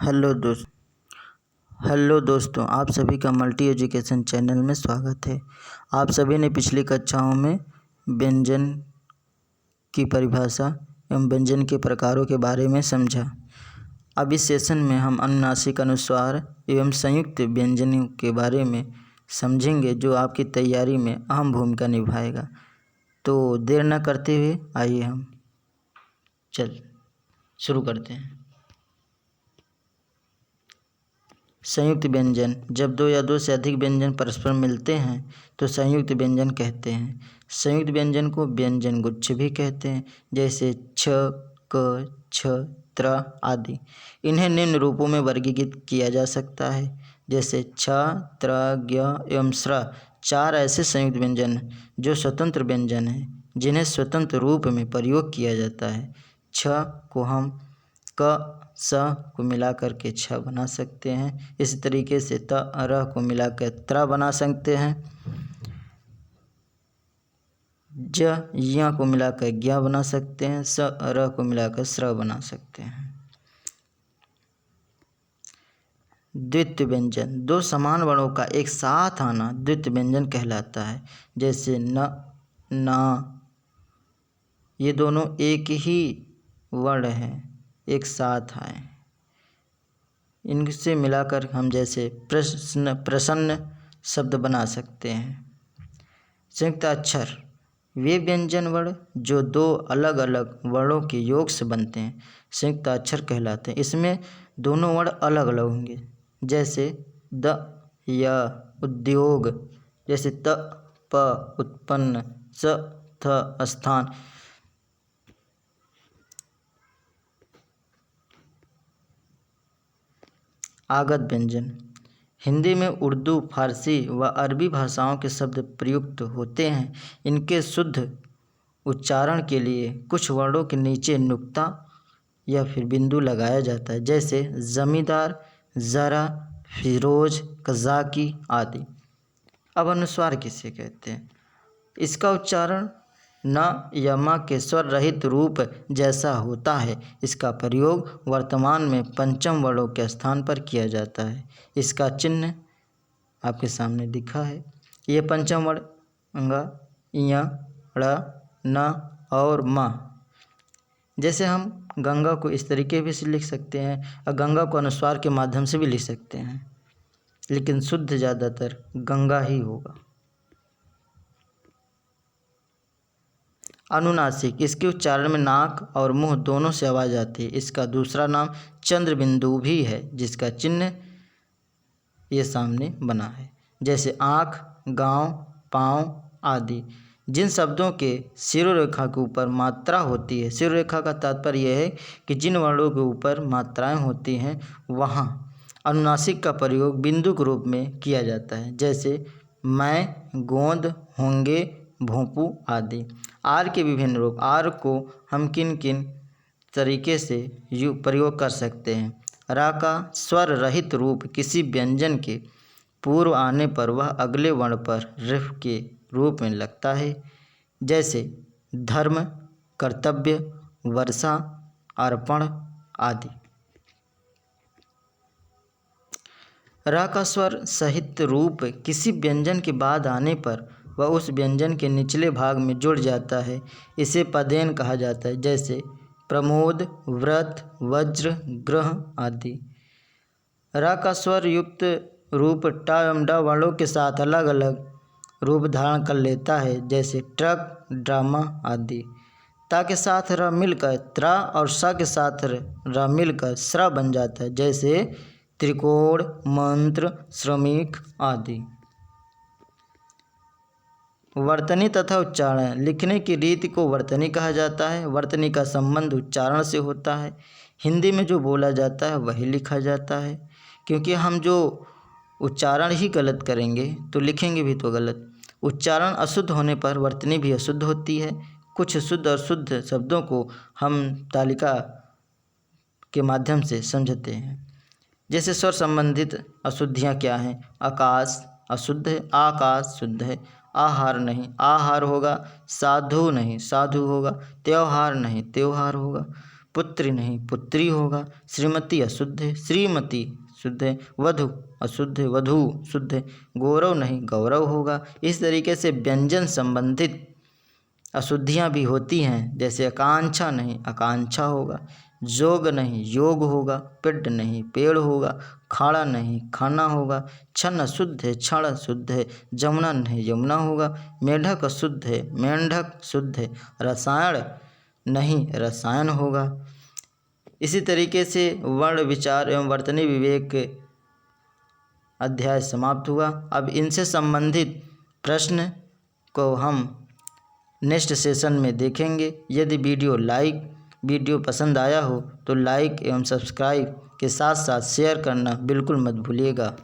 Hello दोस्त hello दोस्तों, आप सभी का मल्टी एजुकेशन चैनल में स्वागत है। आप सभी ने पिछली कक्षाओं में व्यंजन की परिभाषा एवं व्यंजन के प्रकारों के बारे में समझा। अब इस सेशन में हम अनुनासिक, अनुस्वार एवं संयुक्त व्यंजनों के बारे में समझेंगे, जो आपकी तैयारी में अहम भूमिका निभाएगा। तो देर न करते हुए आइए हम शुरू करते हैं। संयुक्त व्यंजन, जब दो या दो से अधिक व्यंजन परस्पर मिलते हैं तो संयुक्त व्यंजन कहते हैं। संयुक्त व्यंजन को व्यंजन गुच्छ भी कहते हैं, जैसे छ, क, छ, त्र आदि। इन्हें निम्न रूपों में वर्गीकृत किया जा सकता है, जैसे छ, त्र, ज्ञ एवं स्र। चार ऐसे संयुक्त व्यंजन जो स्वतंत्र व्यंजन हैं, जिन्हें स्वतंत्र रूप में प्रयोग किया जाता है। छ को हम क स को मिलाकर के छ बना सकते हैं। इसी तरीके से त र को मिलाकर त्र बना सकते हैं। ज य को मिलाकर ज्ञ बना सकते हैं। स र को मिलाकर स्र बना सकते हैं। द्वित्व व्यंजन, दो समान वर्णों का एक साथ आना द्वित्व व्यंजन कहलाता है, जैसे न, ना। ये दोनों एक ही वर्ण हैं, एक साथ आए। इनसे मिलाकर हम जैसे प्रसन्न शब्द बना सकते हैं। संयुक्त अक्षर, वे व्यंजन वर्ण जो दो अलग अलग वर्णों के योग से बनते हैं, संयुक्त अक्षर कहलाते हैं। इसमें दोनों वर्ण अलग अलग होंगे, जैसे द, य, उद्योग, जैसे त, प, उत्पन्न, स, थ, स्थान। आगत व्यंजन, हिंदी में उर्दू, फारसी व अरबी भाषाओं के शब्द प्रयुक्त होते हैं। इनके शुद्ध उच्चारण के लिए कुछ वर्णों के नीचे नुक्ता या फिर बिंदु लगाया जाता है, जैसे जमींदार, ज़रा, फिरोज, कज़ाकी आदि। अब अनुस्वार किसे कहते हैं? इसका उच्चारण न या म के स्वर रहित रूप जैसा होता है। इसका प्रयोग वर्तमान में पंचम वर्णों के स्थान पर किया जाता है। इसका चिन्ह आपके सामने दिखा है। ये पंचम वर्ण ङ, ञ, ड़, न और म। जैसे हम गंगा को इस तरीके से लिख सकते हैं और गंगा को अनुस्वार के माध्यम से भी लिख सकते हैं, लेकिन शुद्ध ज़्यादातर गंगा ही होगा। अनुनासिक, इसके उच्चारण में नाक और मुंह दोनों से आवाज़ आती है। इसका दूसरा नाम चंद्र बिंदु भी है, जिसका चिन्ह ये सामने बना है, जैसे आँख, गाँव, पाँव आदि। जिन शब्दों के शिरोरेखा के ऊपर मात्रा होती है, शिरोरेखा का तात्पर्य यह है कि जिन वर्णों के ऊपर मात्राएं होती हैं, वहाँ अनुनासिक का प्रयोग बिंदु के रूप में किया जाता है, जैसे मैं, गोंद, होंगे, भोंपू आदि। आर के विभिन्न रूप, आर को हम किन किन तरीके से प्रयोग कर सकते हैं? रा का स्वर रहित रूप किसी व्यंजन के पूर्व आने पर वह अगले वर्ण पर रिफ के रूप में लगता है, जैसे धर्म, कर्तव्य, वर्षा, अर्पण आदि। रा का स्वर सहित रूप किसी व्यंजन के बाद आने पर वह उस व्यंजन के निचले भाग में जुड़ जाता है। इसे पदेन कहा जाता है, जैसे प्रमोद, व्रत, वज्र, ग्रह आदि। रा का स्वर युक्त रूप ट एवं ड वर्णों के साथ अलग अलग रूप धारण कर लेता है, जैसे ट्रक, ड्रामा आदि। ता के साथ र मिलकर त्रा और स के साथ र मिलकर स्र बन जाता है, जैसे त्रिकोण, मंत्र, श्रमिक आदि। वर्तनी तथा उच्चारण, लिखने की रीति को वर्तनी कहा जाता है। वर्तनी का संबंध उच्चारण से होता है। हिंदी में जो बोला जाता है वही लिखा जाता है, क्योंकि हम जो उच्चारण ही गलत करेंगे तो लिखेंगे भी तो गलत। उच्चारण अशुद्ध होने पर वर्तनी भी अशुद्ध होती है। कुछ शुद्ध और शुद्ध शब्दों को हम तालिका के माध्यम से समझते हैं। जैसे स्वर संबंधित अशुद्धियाँ क्या हैं? आकाश अशुद्ध है, आकाश शुद्ध है। आहार नहीं, आहार होगा। साधु नहीं, साधु होगा। त्योहार नहीं, त्योहार होगा। पुत्री नहीं पुत्री होगा। श्रीमती अशुद्ध है, श्रीमती शुद्ध है। वधु अशुद्ध है, वधू शुद्ध है। गौरव नहीं गौरव होगा। इस तरीके से व्यंजन संबंधित अशुद्धियाँ भी होती हैं, जैसे आकांक्षा नहीं आकांक्षा होगा। जोग नहीं योग होगा। पिंड नहीं पेड़ होगा। खाड़ा नहीं खाना होगा। क्षण अशुद्ध है, क्षण शुद्ध है। जमुना नहीं यमुना होगा। मेढक अशुद्ध है, मेंढक शुद्ध है। रसायन नहीं रसायन होगा। इसी तरीके से वर्ण विचार एवं वर्तनी विवेक अध्याय समाप्त हुआ। अब इनसे संबंधित प्रश्न को हम नेक्स्ट सेशन में देखेंगे। यदि वीडियो पसंद आया हो तो लाइक एवं सब्सक्राइब के साथ साथ शेयर करना बिल्कुल मत भूलिएगा।